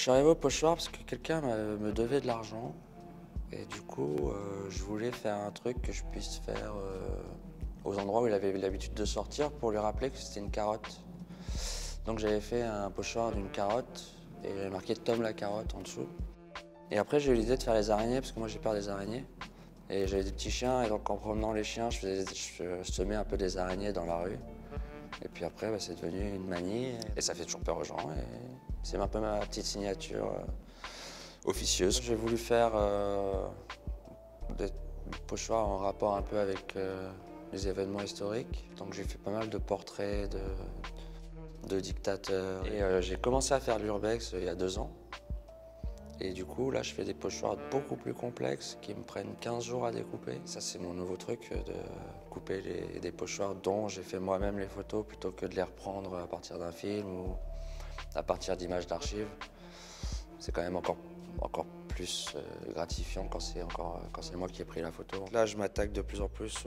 Je suis arrivé au pochoir parce que quelqu'un me devait de l'argent. Et du coup, je voulais faire un truc que je puisse faire aux endroits où il avait l'habitude de sortir pour lui rappeler que c'était une carotte. Donc j'avais fait un pochoir d'une carotte et j'avais marqué Tom la carotte en dessous. Et après j'ai eu l'idée de faire les araignées parce que moi j'ai peur des araignées. Et j'avais des petits chiens et donc en promenant les chiens, je semais un peu des araignées dans la rue. Et puis après, c'est devenu une manie et ça fait toujours peur aux gens. Et c'est un peu ma petite signature officieuse. J'ai voulu faire des pochoirs en rapport un peu avec les événements historiques. Donc j'ai fait pas mal de portraits de dictateurs. Et j'ai commencé à faire de l'urbex il y a 2 ans. Et du coup, là, je fais des pochoirs beaucoup plus complexes qui me prennent 15 jours à découper. Ça, c'est mon nouveau truc, de couper des pochoirs dont j'ai fait moi-même les photos plutôt que de les reprendre à partir d'un film ou à partir d'images d'archives. C'est quand même encore plus gratifiant quand c'est moi qui ai pris la photo. Là, je m'attaque de plus en plus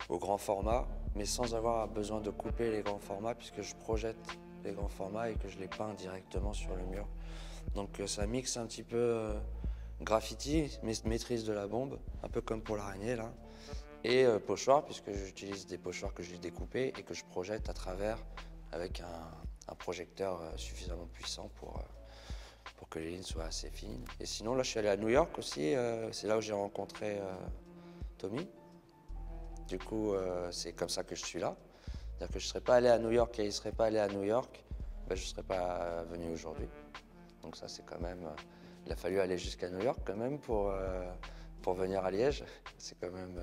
au grand format, mais sans avoir besoin de couper les grands formats puisque je projette les grands formats et que je les peins directement sur le mur. Donc ça mixe un petit peu graffiti, maîtrise de la bombe, un peu comme pour l'araignée là, et pochoir, puisque j'utilise des pochoirs que j'ai découpés et que je projette à travers avec un projecteur suffisamment puissant pour que les lignes soient assez fines. Et sinon là je suis allé à New York aussi, c'est là où j'ai rencontré Tommy. Du coup c'est comme ça que je suis là. C'est-à-dire que je ne serais pas allé à New York et il ne serait pas allé à New York, ben, je ne serais pas venu aujourd'hui. Donc ça c'est quand même, il a fallu aller jusqu'à New York quand même pour venir à Liège. C'est quand même,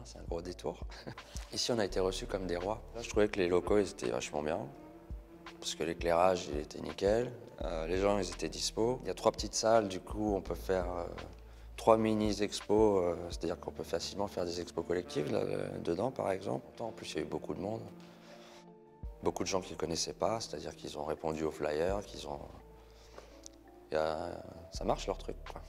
c'est un gros détour. Ici on a été reçus comme des rois. Là, je trouvais que les locaux ils étaient vachement bien, parce que l'éclairage il était nickel, les gens ils étaient dispo. Il y a 3 petites salles, du coup on peut faire 3 mini-expos, c'est-à-dire qu'on peut facilement faire des expos collectives là, dedans par exemple. En plus il y a eu beaucoup de monde, beaucoup de gens qui ne connaissaient pas, c'est-à-dire qu'ils ont répondu aux flyers, ça marche leur truc, quoi.